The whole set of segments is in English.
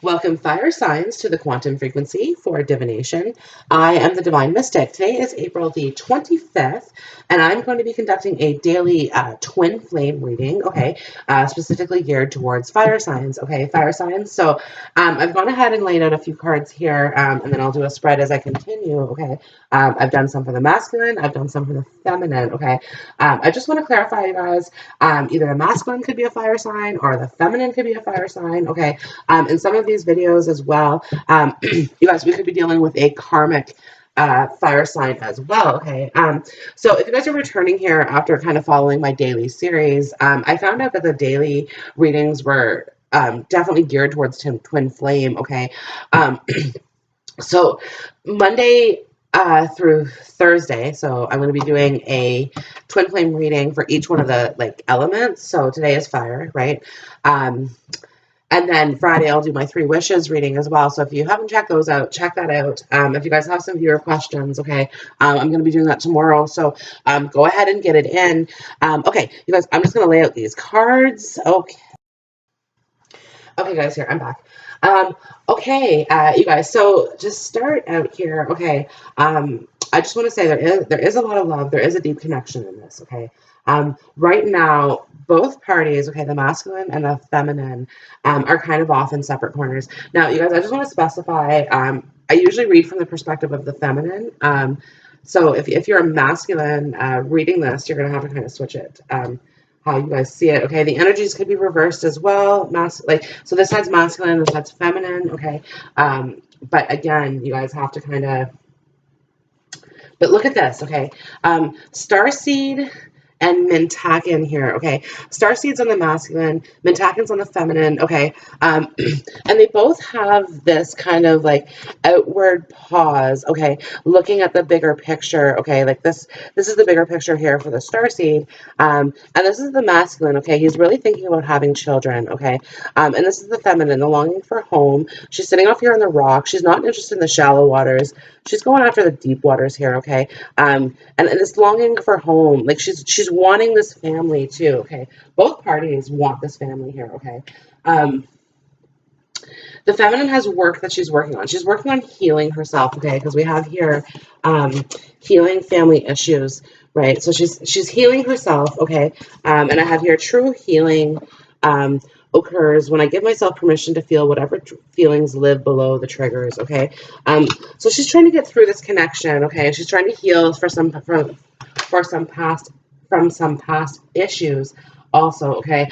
Welcome, fire signs, to the quantum frequency for divination. I am the Divine Mystic. Today is April the 25th, and I'm going to be conducting a daily twin flame reading, okay, specifically geared towards fire signs, okay, fire signs. So I've gone ahead and laid out a few cards here, and then I'll do a spread as I continue, okay. I've done some for the masculine, I've done some for the feminine, okay. I just want to clarify, you guys, either the masculine could be a fire sign or the feminine could be a fire sign, okay. In some of these videos as well, you guys, we could be dealing with a karmic fire sign as well, okay? So if you guys are returning here after kind of following my daily series, I found out that the daily readings were definitely geared towards twin flame, okay? So Monday through Thursday, so I'm going to be doing a twin flame reading for each one of the elements. So today is fire, right? And then Friday, I'll do my 3 wishes reading as well. So if you haven't checked those out, check that out. If you guys have some viewer questions, okay, I'm going to be doing that tomorrow. So go ahead and get it in. Okay, you guys, I'm just going to lay out these cards. Okay. Okay, guys, here, I'm back. Okay, you guys, so to start out here, okay, I just want to say there is a lot of love. There is a deep connection in this, okay? Right now, both parties, okay, the masculine and the feminine, are kind of off in separate corners. Now, you guys, I just want to specify, I usually read from the perspective of the feminine. So if you're a masculine reading this, you're going to have to kind of switch it. How you guys see it, okay? The energies could be reversed as well. So this side's masculine, this side's feminine, okay? But again, you guys have to kind of. But look at this, okay? Starseed and Mintaken here, okay? Starseed's on the masculine, Mintaken's on the feminine, okay? And they both have this kind of like outward pause, okay? Looking at the bigger picture, okay? Like this is the bigger picture here for the Starseed. And this is the masculine, okay? He's really thinking about having children, okay? And this is the feminine, the longing for home. She's sitting off here on the rock. She's not interested in the shallow waters. She's going after the deep waters here, okay? And this longing for home, like she's wanting this family too, okay? Both parties want this family here, okay? The feminine has work that she's working on. She's working on healing herself, okay? Because we have here healing family issues, right? So she's healing herself, okay? And I have here true healing occurs when I give myself permission to feel whatever feelings live below the triggers, okay? So she's trying to get through this connection, okay? She's trying to heal from some past issues also, okay?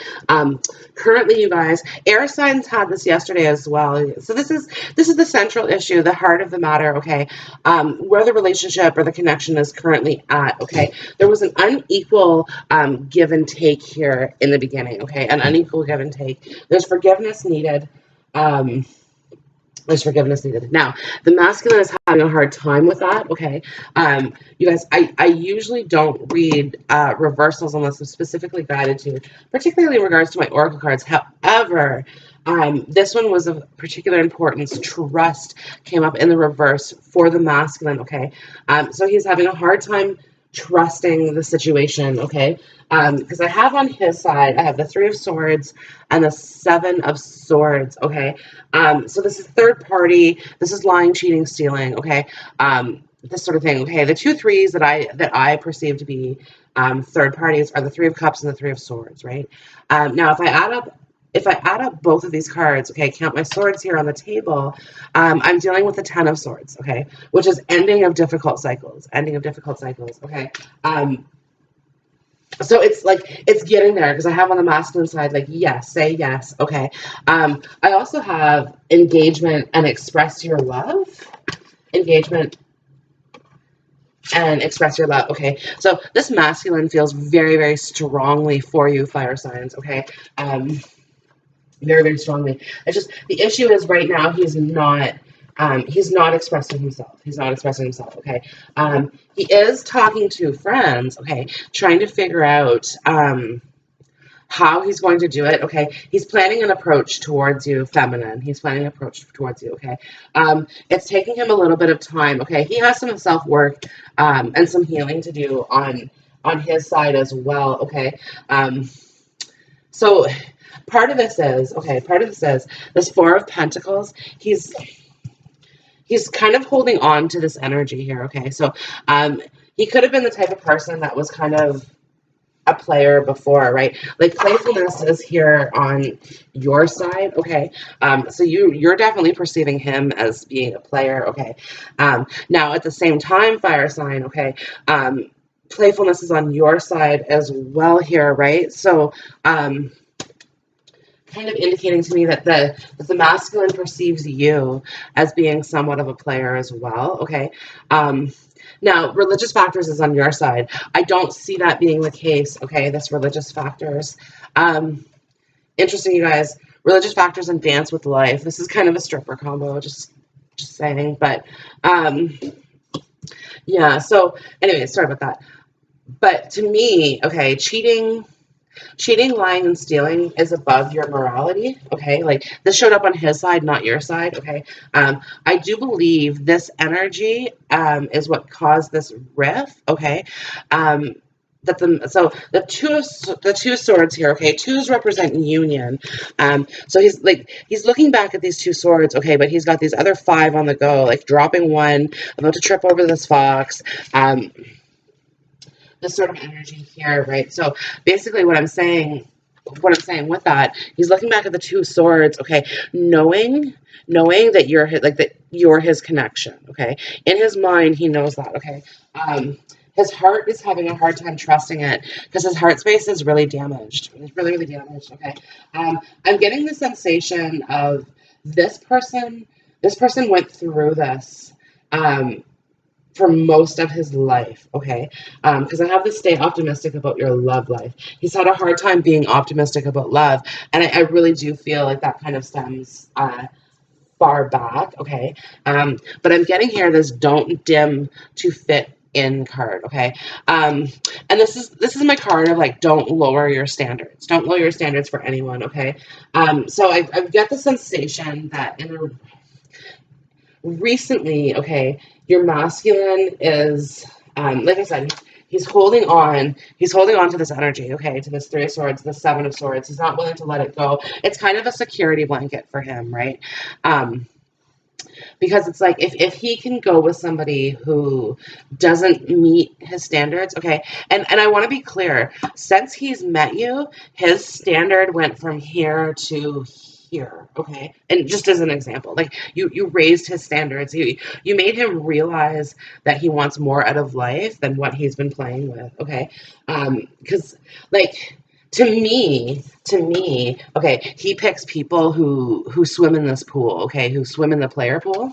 Currently, you guys, air signs had this yesterday as well. So this is the central issue, the heart of the matter, okay? Where the relationship or the connection is currently at, okay? There was an unequal give and take here in the beginning, okay? An unequal give and take. There's forgiveness needed. There's forgiveness needed. Now, the masculine is having a hard time with that, okay? You guys, I usually don't read reversals unless I'm specifically guided to, particularly in regards to my oracle cards. However, this one was of particular importance. Trust came up in the reverse for the masculine, okay? So he's having a hard time trusting the situation, okay? Because I have on his side, I have the 3 of Swords and the 7 of Swords, okay? So this is third party, this is lying, cheating, stealing, okay? This sort of thing, okay? The 2 threes that I perceive to be third parties are the 3 of Cups and the 3 of Swords, right? Now, if I add up both of these cards, okay, count my swords here on the table, I'm dealing with the 10 of Swords, okay, which is ending of difficult cycles, okay. So it's like, it's getting there because I have on the masculine side, like, yes, say yes, okay. I also have engagement and express your love, engagement and express your love, okay. So this masculine feels very, very strongly for you, fire signs, okay. Very, very strongly. It's just the issue is right now he's not expressing himself. He's not expressing himself. Okay. He is talking to friends. Okay, trying to figure out how he's going to do it. Okay, he's planning an approach towards you, feminine. He's planning an approach towards you. Okay, it's taking him a little bit of time. Okay, he has some self work and some healing to do on his side as well. Okay, so part of this is, okay, part of this is this Four of Pentacles. He's kind of holding on to this energy here, okay? So he could have been the type of person that was kind of a player before, right? Like playfulness is here on your side, okay? So you're definitely perceiving him as being a player, okay? Now at the same time, fire sign, okay? Playfulness is on your side as well here, right? So kind of indicating to me that the masculine perceives you as being somewhat of a player as well, okay? Now, religious factors is on your side. I don't see that being the case, okay, this religious factors. Interesting, you guys. Religious factors and dance with life. This is kind of a stripper combo, just saying. But, yeah, so anyway, sorry about that. But to me, okay, cheating, lying, and stealing is above your morality, okay? Like, this showed up on his side, not your side, okay? I do believe this energy is what caused this rift, okay? So the two swords here, okay? Twos represent union. So he's looking back at these two swords, okay, but he's got these other five on the go, like dropping one, about to trip over this fox. This sort of energy here, right? So basically what I'm saying with that, he's looking back at the two swords, okay, knowing that you're his connection, okay? In his mind, he knows that, okay? His heart is having a hard time trusting it because his heart space is really damaged. It's really, really damaged, okay? I'm getting the sensation of this person went through this for most of his life, okay? Because I have to stay optimistic about your love life. He's had a hard time being optimistic about love, and I really do feel like that kind of stems far back, okay? But I'm getting here this don't dim to fit in card, okay? And this is my card of like, don't lower your standards. Don't lower your standards for anyone, okay? So I get the sensation that recently, okay, your masculine is, like I said, he's holding on to this energy, okay, to this Three of Swords, the Seven of Swords. He's not willing to let it go. It's kind of a security blanket for him, right? Because it's like if he can go with somebody who doesn't meet his standards, okay, and I want to be clear, since he's met you, his standard went from here to here, okay, and just as an example, like you raised his standards, you made him realize that he wants more out of life than what he's been playing with, okay, because like to me, okay, he picks people who swim in this pool, okay, who swim in the player pool,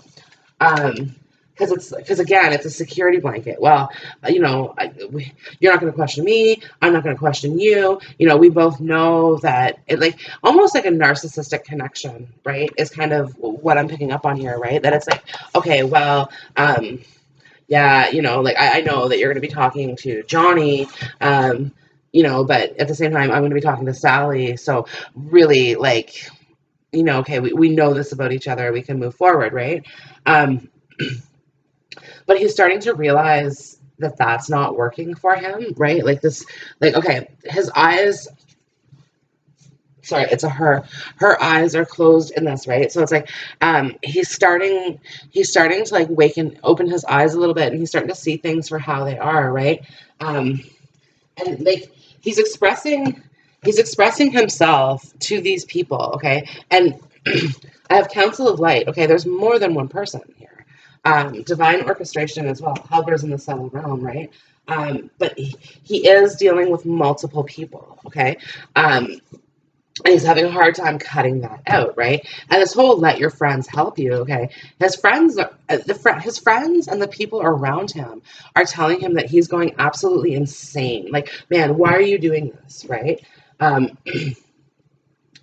because again, it's a security blanket. Well, you're not going to question me. I'm not going to question you. We both know that it, like, almost like a narcissistic connection, right? Is kind of what I'm picking up on here, right? That it's like, okay, well, yeah, like I know that you're going to be talking to Johnny, but at the same time, I'm going to be talking to Sally. So really, like, okay, we know this about each other. We can move forward, right? But he's starting to realize that that's not working for him, right? Like this, like, okay, his eyes, sorry, it's a her eyes are closed in this, right? So it's like he's starting to like open his eyes a little bit, and he's starting to see things for how they are, right? And like he's expressing himself to these people, okay? And I have Council of Light, okay? There's more than one person here. Divine orchestration as well. Helper's in the subtle realm, right? But he is dealing with multiple people, okay? And he's having a hard time cutting that out, right? And this whole let your friends help you, okay? His friends, his friends and the people around him are telling him that he's going absolutely insane. Like, man, why are you doing this, right?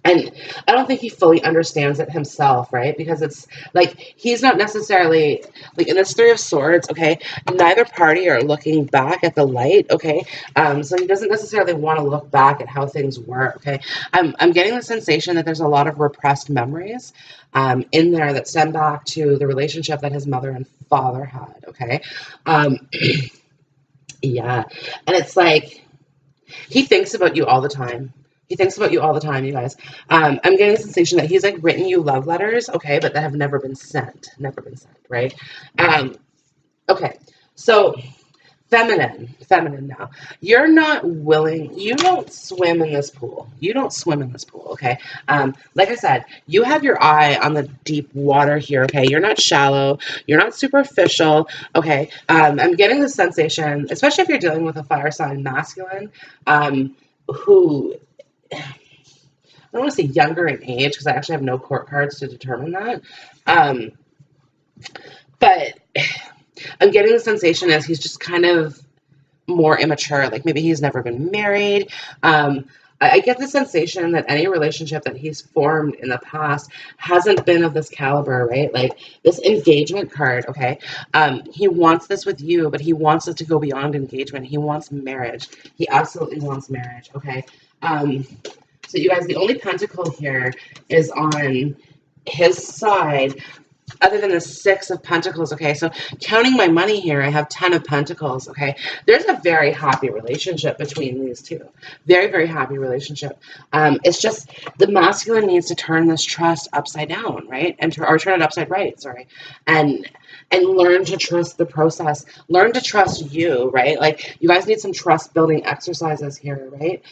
And I don't think he fully understands it himself, right? Because it's like he's not necessarily like in this Three of Swords, okay? Neither party are looking back at the light, okay? So he doesn't necessarily want to look back at how things were, okay? I'm getting the sensation that there's a lot of repressed memories in there that stem back to the relationship that his mother and father had, okay? Yeah, and it's like he thinks about you all the time. He thinks about you all the time, you guys. I'm getting the sensation that he's like written you love letters, okay, but that have never been sent. Never been sent, right? Okay. So feminine now. You're not willing, you don't swim in this pool. You don't swim in this pool, okay? Like I said, you have your eye on the deep water here, okay? You're not shallow, you're not superficial, okay? I'm getting the sensation, especially if you're dealing with a fire sign masculine, who, I don't want to say younger in age, because I actually have no court cards to determine that, but I'm getting the sensation as he's just kind of more immature, like maybe he's never been married. I get the sensation that any relationship that he's formed in the past hasn't been of this caliber, right? Like this engagement card, okay? He wants this with you, but he wants it to go beyond engagement. He wants marriage. He absolutely wants marriage, okay? So you guys, the only pentacle here is on his side, other than the 6 of Pentacles, okay? So counting my money here, I have 10 of Pentacles, okay? There's a very happy relationship between these two. Very, very happy relationship. It's just the masculine needs to turn this trust upside down, right? Or turn it upside right, sorry. And learn to trust the process. Learn to trust you, right? Like, you guys need some trust building exercises here, right?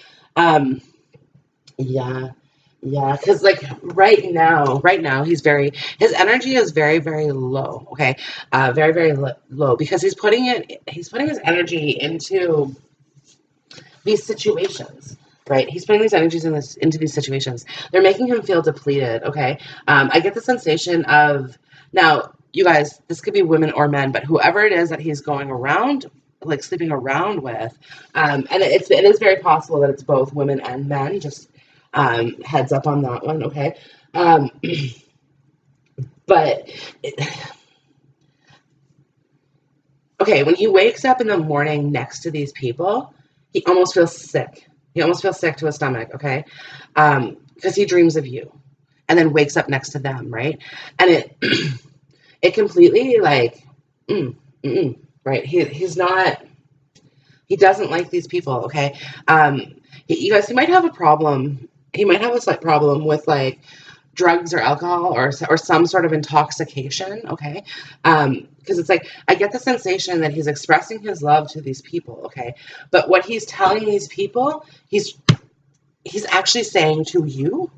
Yeah. Yeah, because like right now his energy is very, very low. Okay, very, very low because he's putting his energy into these situations. Right, he's putting these energies into these situations. They're making him feel depleted. Okay, I get the sensation of now, you guys. This could be women or men, but whoever it is that he's going around, like sleeping around with, and it is very possible that it's both women and men. Just heads up on that one, okay? But, okay, when he wakes up in the morning next to these people, he almost feels sick. He almost feels sick to his stomach, okay? Because he dreams of you and then wakes up next to them, right? And it completely, like, right? He's not, he doesn't like these people, okay? You guys, he might have a problem. He might have a slight problem with, like, drugs or alcohol or some sort of intoxication, okay? Because it's like, I get the sensation that he's expressing his love to these people, okay? But what he's telling these people, he's actually saying to you,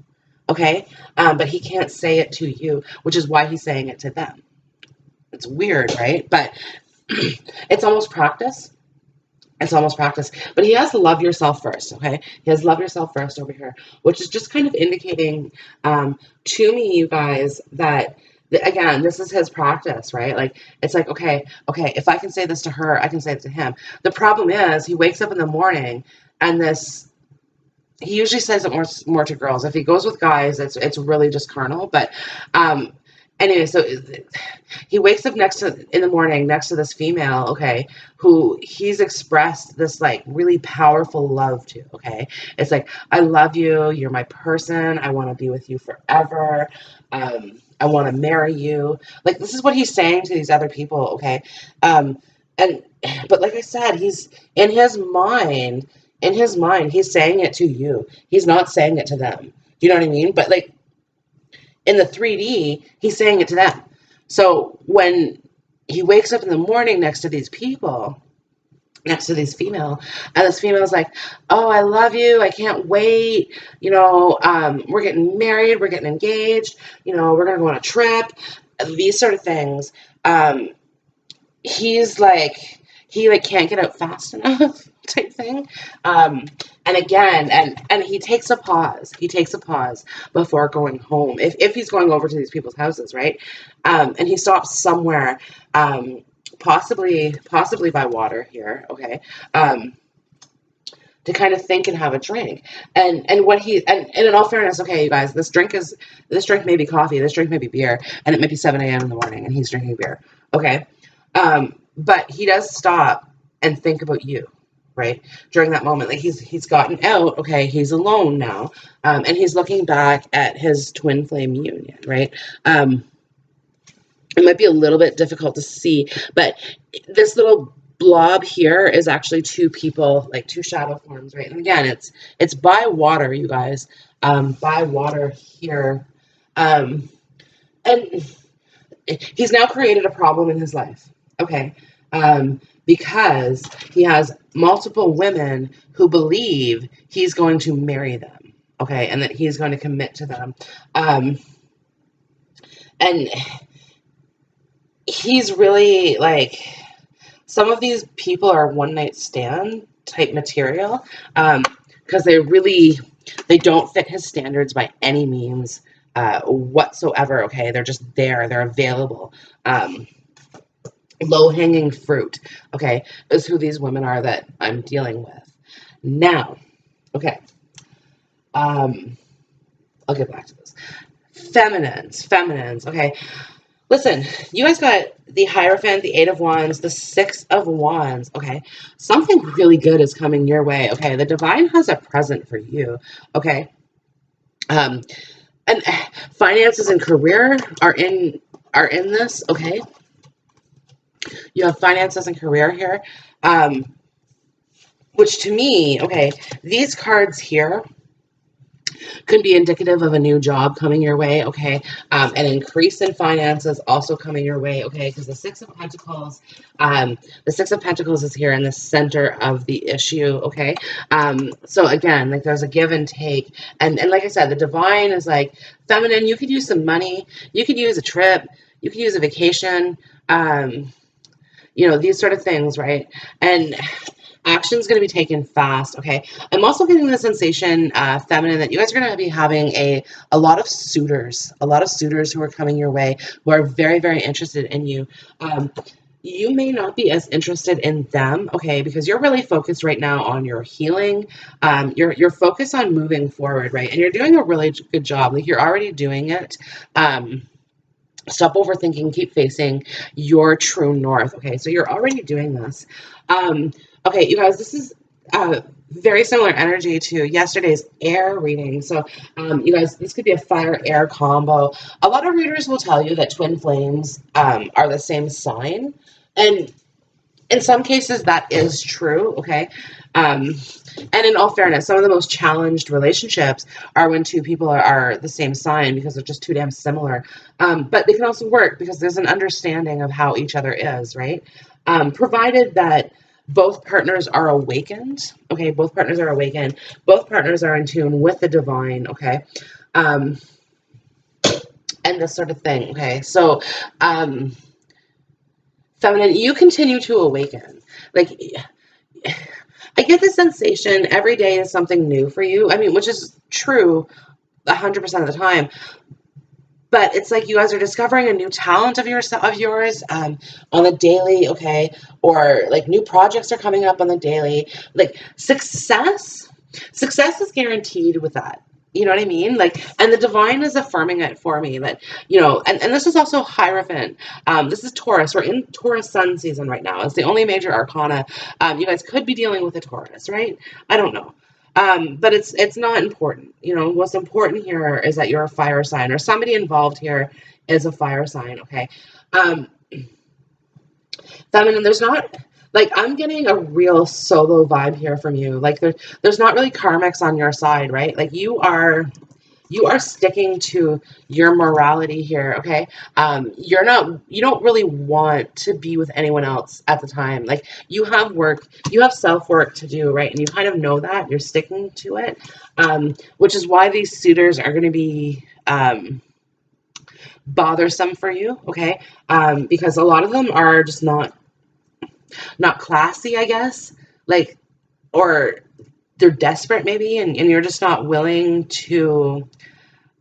okay? But he can't say it to you, which is why he's saying it to them. It's weird, right? But it's almost practice. It's almost practice, but he has to love yourself first, okay? He has love yourself first over here, which is just kind of indicating to me, you guys, that, again, this is his practice, right? Like, it's like, okay, if I can say this to her, I can say it to him. The problem is he wakes up in the morning and he usually says it more to girls. If he goes with guys, it's really just carnal, but anyway, so he wakes up in the morning next to this female, okay, who he's expressed this like really powerful love to, okay? It's like, I love you, you're my person, I want to be with you forever, I want to marry you. Like, this is what he's saying to these other people, okay? But like I said, he's in his mind, he's saying it to you. He's not saying it to them. Do you know what I mean? But like, in the 3D, he's saying it to them. So when he wakes up in the morning next to these people, next to this female, and this female's like, oh, I love you, I can't wait, we're getting married, we're getting engaged, we're going to go on a trip, these sort of things, he's like, he like can't get out fast enough type thing. And again, and he takes a pause. He takes a pause before going home. If he's going over to these people's houses, right? And he stops somewhere, possibly by water here, okay? To kind of think and have a drink. And in all fairness, okay, you guys, this drink may be coffee, this drink may be beer, and it might be 7 a.m. in the morning and he's drinking beer. Okay. But he does stop and think about you, right? During that moment, like he's gotten out, okay, he's alone now, and he's looking back at his twin flame union, right? It might be a little bit difficult to see, but this little blob here is actually two people, like two shadow forms, right? And again, it's by water, you guys, by water here. And he's now created a problem in his life, okay? Because he has multiple women who believe he's going to marry them, okay? And that he's going to commit to them. And he's really like, some of these people are one night stand type material, because they don't fit his standards by any means whatsoever, okay? They're just there, they're available. Low-hanging fruit, okay, is who these women are that I'm dealing with. Now, okay, I'll get back to this. Feminines, okay. Listen, you guys got the Hierophant, the Eight of Wands, the Six of Wands, okay? Something really good is coming your way, okay? The Divine has a present for you, okay? And finances and career are in this, okay? You have finances and career here, which to me, okay, these cards here could be indicative of a new job coming your way, okay? An increase in finances also coming your way, okay? Because the Six of Pentacles is here in the center of the issue, okay? So again, like there's a give and take, and like I said, the Divine is like, feminine, you could use some money, you could use a trip, you could use a vacation, you know, these sort of things, right? And action's going to be taken fast, okay? I'm also getting the sensation, feminine, that you guys are going to be having a lot of suitors who are coming your way, who are very, very interested in you. You may not be as interested in them, okay, because you're really focused right now on your healing. You're focused on moving forward, right? And you're doing a really good job. Like, you're already doing it. Stop overthinking, keep facing your true north, okay? So you're already doing this. Okay, you guys, this is very similar energy to yesterday's air reading. So, you guys, this could be a fire-air combo. A lot of readers will tell you that twin flames are the same sign. And in some cases, that is true, okay? And in all fairness, some of the most challenged relationships are when two people are the same sign because they're just too damn similar. But they can also work because there's an understanding of how each other is, right? Provided that both partners are awakened, okay? Both partners are awakened. Both partners are in tune with the Divine, okay? And this sort of thing, okay? So, feminine, you continue to awaken. Like, I get the sensation every day is something new for you. I mean, which is true 100% of the time. But it's like you guys are discovering a new talent of yours on the daily, okay? Or like new projects are coming up on the daily. Like success is guaranteed with that. You know what I mean? Like, and the Divine is affirming it for me that, you know, and this is also Hierophant. This is Taurus. We're in Taurus sun season right now. It's the only major arcana. You guys could be dealing with a Taurus, right? I don't know. But it's not important. You know, what's important here is that you're a fire sign, or somebody involved here is a fire sign, okay? Feminine, there's not, like, I'm getting a real solo vibe here from you. Like, there's not really karmics on your side, right? Like, you are sticking to your morality here, okay? You don't really want to be with anyone else at the time. Like, you have self-work to do, right? And you kind of know that, you're sticking to it, which is why these suitors are going to be bothersome for you, okay? Because a lot of them are just not classy, I guess, like, or they're desperate maybe, and you're just not willing to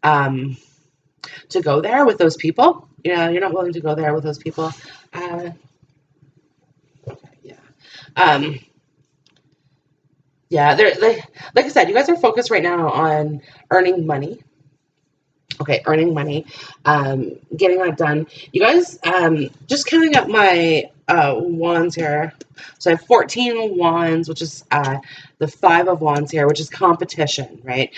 go there with those people. You know, you're not willing to go there with those people. Yeah, they're like I said, you guys are focused right now on earning money. Okay, earning money, getting that done. You guys, just counting up my wands here. So I have 14 wands, which is the 5 of wands here, which is competition, right?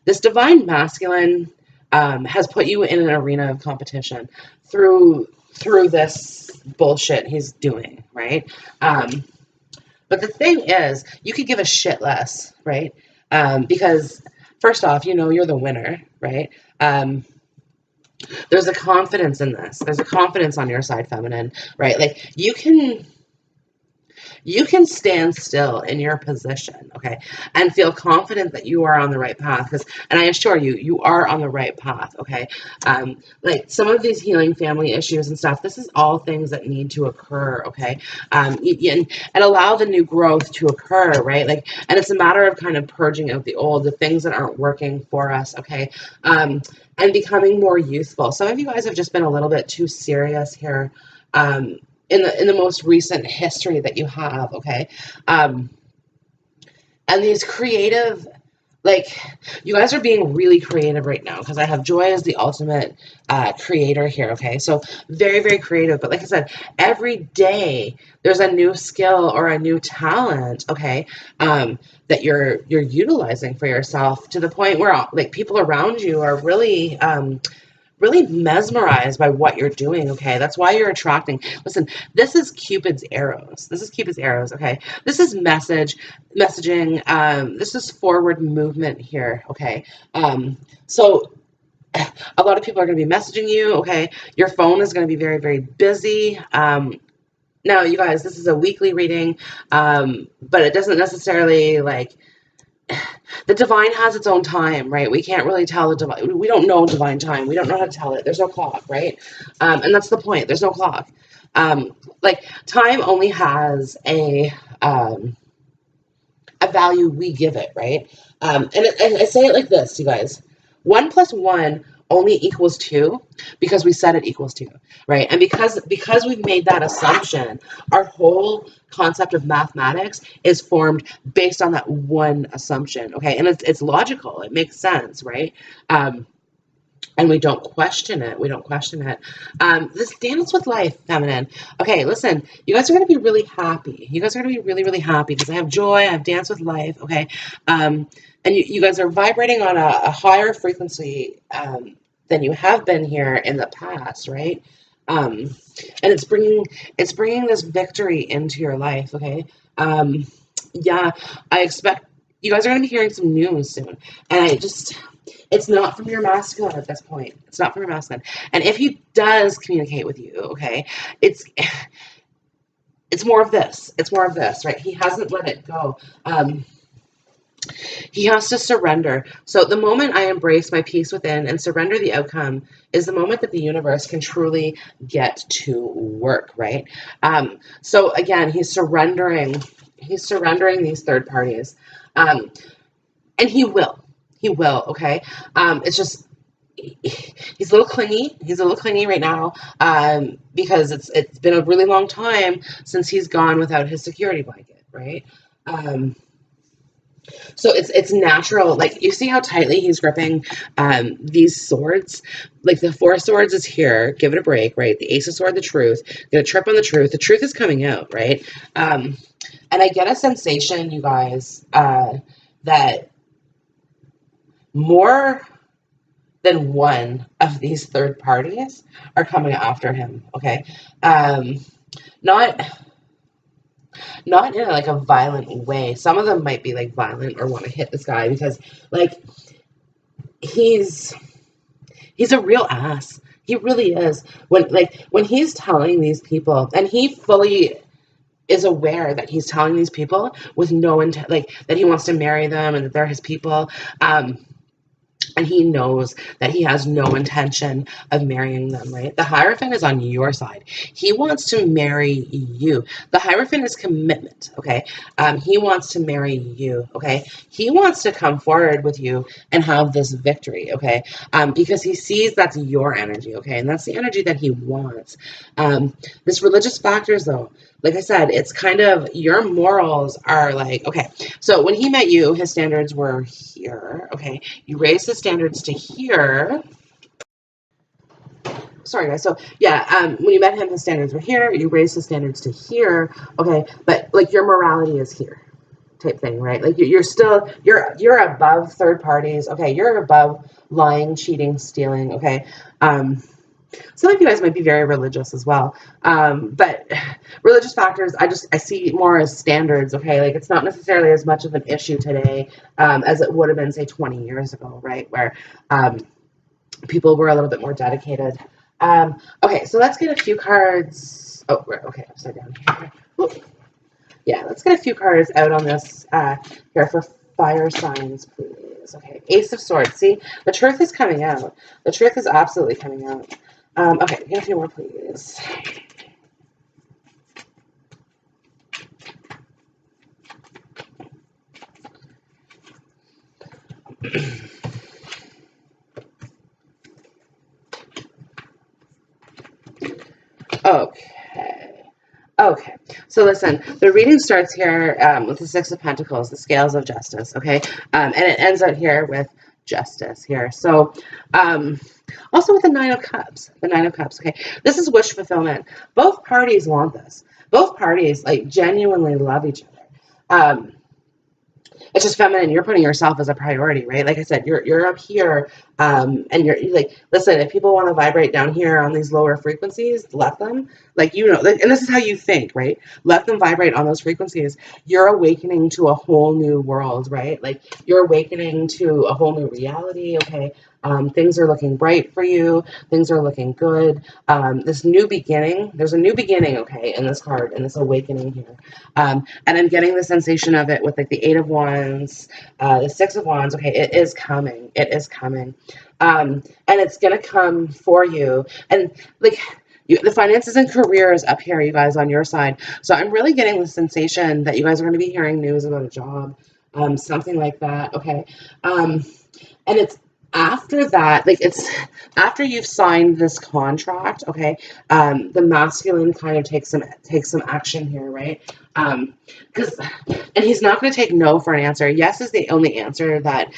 This Divine Masculine has put you in an arena of competition through through this bullshit he's doing, right? But the thing is, you could give a shit less, right? Because first off, you know you're the winner, right? There's a confidence in this. There's a confidence on your side, feminine, right? Like you can stand still in your position, okay, and feel confident that you are on the right path. And I assure you, you are on the right path, okay. Like some of these healing family issues and stuff, this is all things that need to occur, okay. And allow the new growth to occur, right? Like, and it's a matter of kind of purging out the old, the things that aren't working for us, okay. And becoming more youthful. Some of you guys have just been a little bit too serious here. In the most recent history that you have, okay? And these creative, like, you guys are being really creative right now, because I have Joy as the ultimate creator here, okay? So very, very creative. But like I said, every day there's a new skill or a new talent, okay, that you're utilizing for yourself, to the point where like people around you are really really mesmerized by what you're doing, okay? That's why you're attracting. Listen, this is Cupid's arrows. This is Cupid's arrows, okay? This is messaging. This is forward movement here, okay? So a lot of people are going to be messaging you, okay? Your phone is going to be very, very busy. Now, you guys, this is a weekly reading, but it doesn't necessarily, like, the divine has its own time, right? We can't really tell the divine. We don't know divine time. We don't know how to tell it. There's no clock, right? And that's the point. There's no clock. Like, time only has a value we give it, right? And I say it like this, you guys. 1 + 1 only equals 2 because we said it equals 2, right? And because we've made that assumption, our whole concept of mathematics is formed based on that one assumption, okay? And it's logical. It makes sense, right? And we don't question it. We don't question it. This dance with life, feminine. Okay, listen, you guys are going to be really happy. You guys are going to be really, really happy, because I have Joy, I have dance with life, okay? And you guys are vibrating on a higher frequency than you have been here in the past, right? And it's bringing this victory into your life, okay? Yeah, I expect you guys are going to be hearing some news soon. And it's not from your masculine at this point. It's not from your masculine. And if he does communicate with you, okay, it's more of this. It's more of this, right? He hasn't let it go. He has to surrender. So the moment I embrace my peace within and surrender the outcome is the moment that the universe can truly get to work, right? So again, he's surrendering these third parties. And he will. He will, okay? It's just he's a little clingy. He's a little clingy right now, because it's been a really long time since he's gone without his security blanket, right? So it's natural. Like, you see how tightly he's gripping these swords? Like, the 4 swords is here. Give it a break, right? The Ace of Sword, the truth. Gonna trip on the truth. The truth is coming out, right? And I get a sensation, you guys, that more than one of these third parties are coming after him, okay? Not in like a violent way. Some of them might be like violent or want to hit this guy, because like he's a real ass. He really is. When he's telling these people, and he fully is aware that he's telling these people with no intent, like that he wants to marry them and that they're his people. And he knows that he has no intention of marrying them, right? The Hierophant is on your side. He wants to marry you. The Hierophant is commitment, okay? He wants to marry you, okay? He wants to come forward with you and have this victory, okay? Because he sees that's your energy, okay? And that's the energy that he wants. This religious factors, though, like I said, it's kind of, your morals are like, okay, so when he met you, his standards were here, okay? You raised his standards to here. Sorry, guys. So, yeah, when you met him, his standards were here. You raised his standards to here, okay? But, like, your morality is here type thing, right? Like, you're above third parties, okay? You're above lying, cheating, stealing, okay? some of you guys might be very religious as well. But religious factors, I see more as standards, okay? Like, it's not necessarily as much of an issue today as it would have been, say, 20 years ago, right? Where people were a little bit more dedicated. Okay, so let's get a few cards. Oh, okay, upside down here. Ooh. Yeah, let's get a few cards out on this here for fire signs, please. Okay, Ace of Swords. See, the truth is coming out. The truth is absolutely coming out. Okay, get a few more, please. Okay, so listen, the reading starts here with the Six of Pentacles, the scales of justice, okay? And it ends out here with justice here. So also with the Nine of Cups, okay? This is wish fulfillment. Both parties want this. Both parties, like, genuinely love each other. It's just feminine. You're putting yourself as a priority, right? Like I said, you're up here, and you're like, listen, if people want to vibrate down here on these lower frequencies, let them. Like, like, and this is how you think, right? Let them vibrate on those frequencies. You're awakening to a whole new world, right? Like, you're awakening to a whole new reality. Okay, things are looking bright for you. Things are looking good. This new beginning. There's a new beginning, okay, in this card, in this awakening here. And I'm getting the sensation of it with, like, the Eight of Wands, the Six of Wands. Okay, it is coming. It is coming. And it's going to come for you. And, like, the finances and careers up here, you guys, on your side. So I'm really getting the sensation that you guys are going to be hearing news about a job, something like that. Okay. And it's after that, like, it's after you've signed this contract, okay, the masculine kind of takes some action here, right? Because and he's not going to take no for an answer. Yes is the only answer that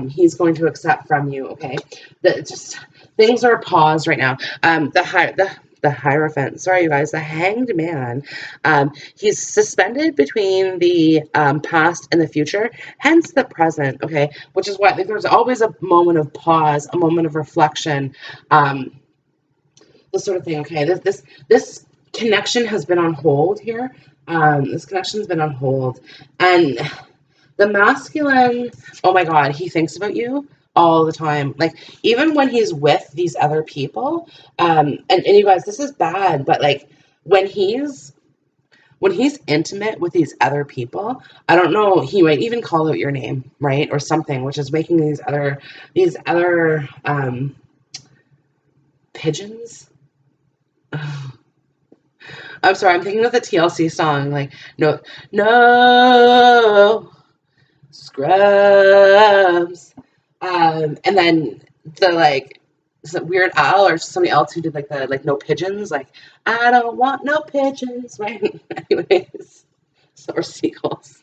he's going to accept from you, okay? Just things are paused right now. The Hierophant, sorry you guys, the Hanged Man, he's suspended between the past and the future, hence the present, okay? Which is why, like, there's always a moment of pause, a moment of reflection, this sort of thing, okay? This connection has been on hold here. This connection has been on hold, and the masculine, oh my God, he thinks about you all the time. Like, even when he's with these other people, and you guys, this is bad, but, like, when he's intimate with these other people, I don't know, he might even call out your name, right? Or something, which is making these other pigeons. I'm sorry, I'm thinking of the TLC song, like, no scrubs. And then the, like, is it Weird Al or somebody else who did, like, the, like, no pigeons, like, I don't want no pigeons, right? Anyways, or seagulls.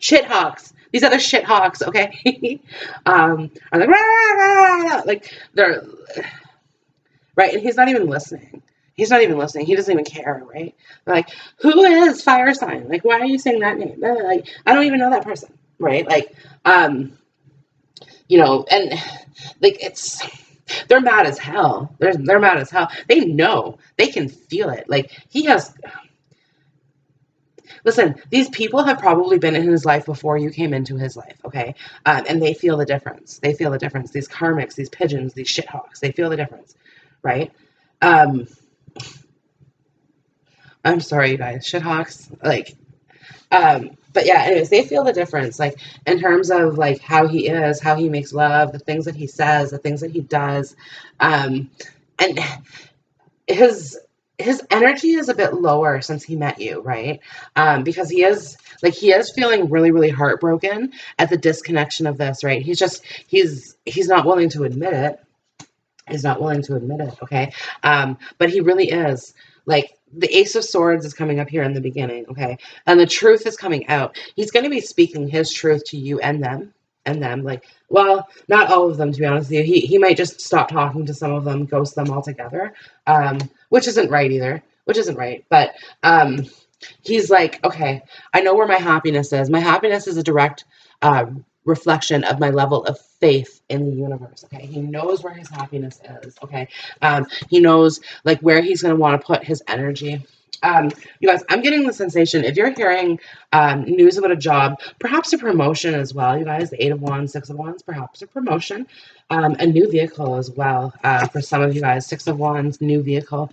Shithawks. These other shithawks, okay? Are like, rah, rah, rah, like, they're, right? And he's not even listening. He's not even listening. He doesn't even care, right? They're like, who is fire sign? Like, why are you saying that name? Like, I don't even know that person, right? Like, and, like, they're mad as hell. They're mad as hell. They know. They can feel it. Like, listen, these people have probably been in his life before you came into his life, okay? And they feel the difference. They feel the difference. These karmics, these pigeons, these shithawks, they feel the difference, right? I'm sorry, you guys, shithawks, like, but yeah, anyways, they feel the difference, like, in terms of, like, how he is, how he makes love, the things that he says, the things that he does, and his energy is a bit lower since he met you, right? Because he is feeling really, really heartbroken at the disconnection of this, right? He's not willing to admit it. He's not willing to admit it, okay? But he really is. Like, the Ace of Swords is coming up here in the beginning, okay? And the truth is coming out. He's going to be speaking his truth to you and them. Like, well, not all of them, to be honest with you. He might just stop talking to some of them, ghost them altogether, which isn't right either. Which isn't right. But he's like, okay, I know where my happiness is. My happiness is a direct reflection of my level of faith in the universe. Okay, he knows where his happiness is. Okay, he knows like where he's going to want to put his energy. You guys, I'm getting the sensation if you're hearing news about a job, perhaps a promotion as well. You guys, the 8 of Wands, 6 of Wands, perhaps a promotion, a new vehicle as well. For some of you guys, 6 of Wands, new vehicle.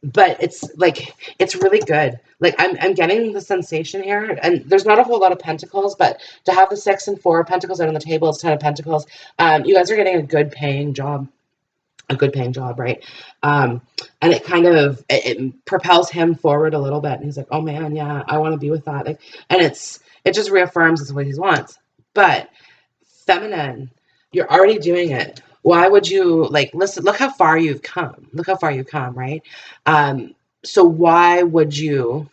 But it's like it's really good. Like I'm getting the sensation here, and there's not a whole lot of pentacles, but to have the 6 and 4 of pentacles out on the table, it's 10 of pentacles. You guys are getting a good paying job, right? And it kind of it propels him forward a little bit, and he's like, oh man, yeah, I want to be with that. Like, and it just reaffirms it's what he wants. But feminine, you're already doing it. Why would you like listen? Look how far you've come. Look how far you've come, right? So why would you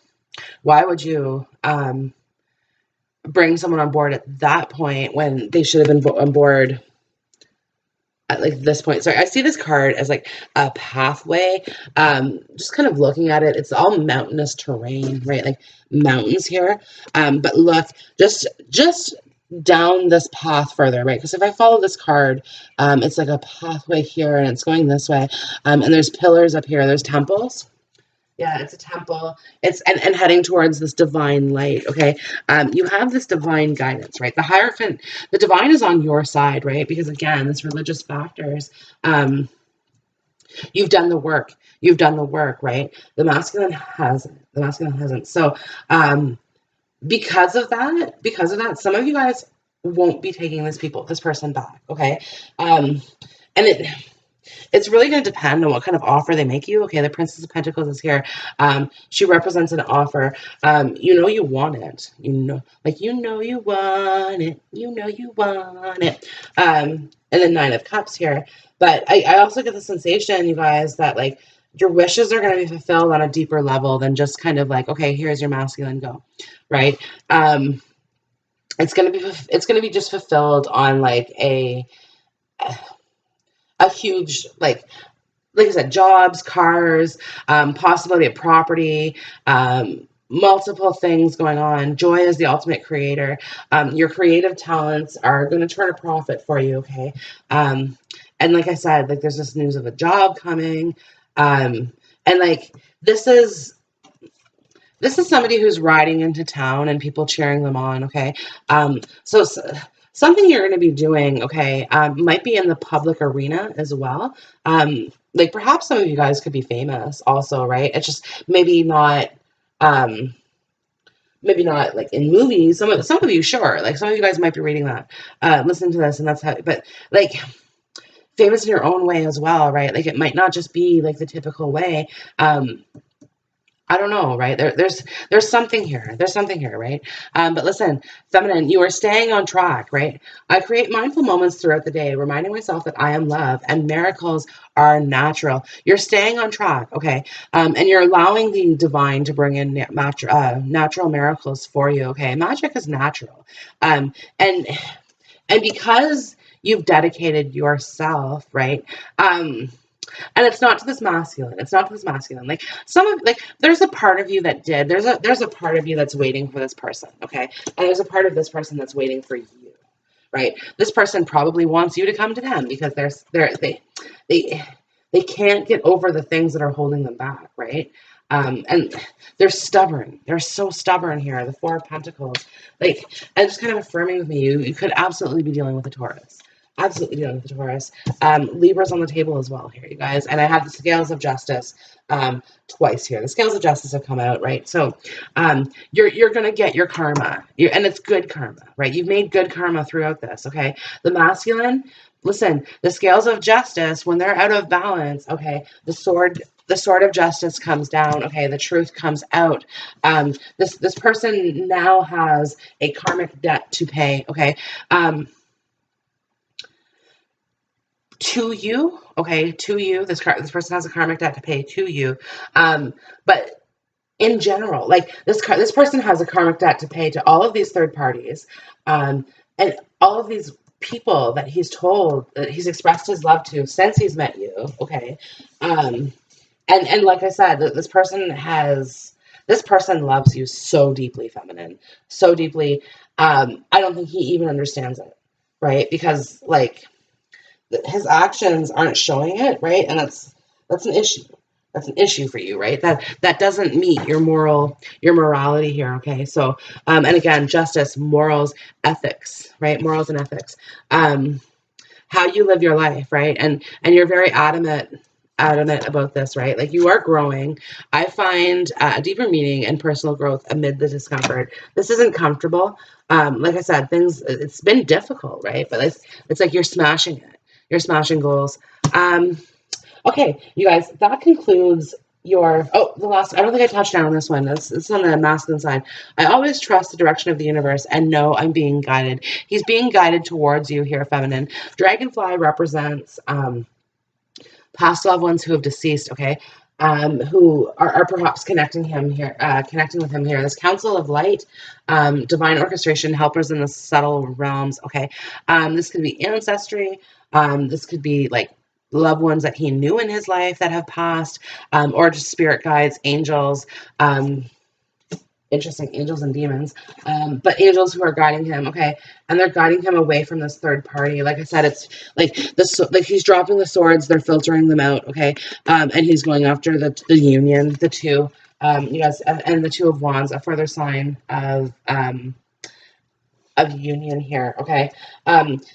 bring someone on board at that point when they should have been on board at like this point? Sorry, I see this card as like a pathway. Just kind of looking at it, it's all mountainous terrain, right? Like mountains here. But look, just down this path further, right? Because if I follow this card, it's like a pathway here and it's going this way. And there's pillars up here, there's temples. Yeah, it's a temple. It's and heading towards this divine light. Okay, you have this divine guidance, right? The Hierophant, the divine is on your side, right? Because again, this religious factors. You've done the work. You've done the work, right? The masculine hasn't. The masculine hasn't. So, because of that, some of you guys won't be taking this person back. Okay, and it's really going to depend on what kind of offer they make you. Okay, the Princess of Pentacles is here. She represents an offer. You know you want it. You know you want it. You know you want it. And then 9 of Cups here. But I also get the sensation, you guys, that like your wishes are going to be fulfilled on a deeper level than just kind of like, okay, here's your masculine, go, right? It's going to be just fulfilled on like a huge like I said, jobs, cars, possibility of property, multiple things going on. Joy is the ultimate creator. Your creative talents are going to turn a profit for you, okay? And like I said, like there's this news of a job coming. And like this is somebody who's riding into town and people cheering them on, okay? So something you're going to be doing, okay, might be in the public arena as well. Like perhaps some of you guys could be famous also, right? It's just maybe not like in movies. Some of you, sure. Like some of you guys might be reading that, listening to this, and that's how. But like famous in your own way as well, right? Like it might not just be like the typical way. I don't know, right? There's something here. There's something here, right? But listen, feminine, you are staying on track, right? I create mindful moments throughout the day, reminding myself that I am love and miracles are natural. You're staying on track, okay? And you're allowing the divine to bring in natural miracles for you, okay? Magic is natural. And because you've dedicated yourself, right? And it's not to this masculine. It's not to this masculine. Like there's a part of you that did. There's a part of you that's waiting for this person, okay? And there's a part of this person that's waiting for you, right? This person probably wants you to come to them because they can't get over the things that are holding them back, right? And they're stubborn. They're so stubborn here. The 4 of Pentacles. Like, and just kind of affirming with me, you could absolutely be dealing with a Taurus. Absolutely dealing with the Taurus. Libra's on the table as well here, you guys. And I have the Scales of Justice twice here. The Scales of Justice have come out, right? So you're going to get your karma. And it's good karma, right? You've made good karma throughout this, okay? The masculine, listen, the Scales of Justice, when they're out of balance, okay, the sword of justice comes down, okay, the truth comes out. This person now has a karmic debt to pay, okay? To you, okay, to you, this person has a karmic debt to pay to you, but in general, like this person has a karmic debt to pay to all of these third parties, and all of these people that he's told that he's expressed his love to since he's met you, okay, and like I said, this person loves you so deeply, feminine, so deeply. I don't think he even understands it, right? Because like his actions aren't showing it, right? And that's an issue. That's an issue for you, right? That doesn't meet your morality here, okay? So and again, justice, morals, ethics, right? Morals and ethics. How you live your life, right? And you're very adamant about this, right? Like you are growing. I find a deeper meaning and personal growth amid the discomfort. This isn't comfortable. Like I said, it's been difficult, right? But it's like you're smashing it. You're smashing goals. Um, okay, you guys, that concludes the last, I don't think I touched down on this one. It's on the masculine side. I always trust the direction of the universe and know I'm being guided. He's being guided towards you here, feminine. Dragonfly represents past loved ones who have deceased, okay, who are perhaps connecting connecting with him here. This council of light, divine orchestration, helpers in the subtle realms, okay. This could be ancestry. This could be like loved ones that he knew in his life that have passed, or just spirit guides, angels. Interesting, angels and demons, but angels who are guiding him, okay, and they're guiding him away from this third party. Like I said, it's like like he's dropping the swords, they're filtering them out, okay, and he's going after the union, the two, you guys, and the two of wands, a further sign of union here, okay.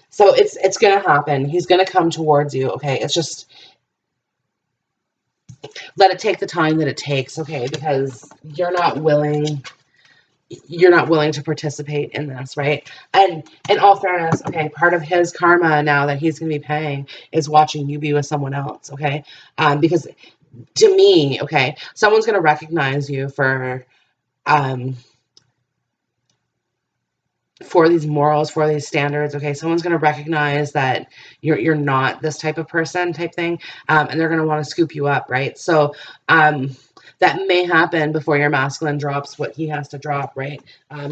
So it's gonna happen. He's gonna come towards you, okay. It's just let it take the time that it takes, okay, because you're not willing to participate in this, right? And in all fairness, okay, part of his karma now that he's going to be paying is watching you be with someone else, okay? Because to me, okay, someone's going to recognize you um, for these morals, for these standards, okay? Someone's going to recognize that you're not this type of person type thing, and they're going to want to scoop you up, right? So, that may happen before your masculine drops what he has to drop, right?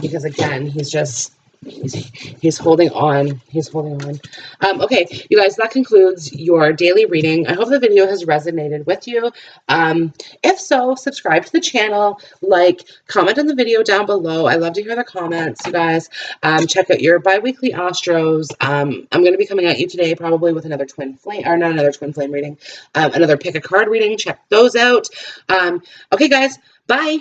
Because again, he's holding on. He's holding on. Okay, you guys, that concludes your daily reading. I hope the video has resonated with you. If so, subscribe to the channel, like, comment on the video down below. I love to hear the comments, you guys. Check out your bi-weekly astros. I'm going to be coming at you today probably with another twin flame, or not another twin flame reading, another pick a card reading. Check those out. Okay, guys, bye.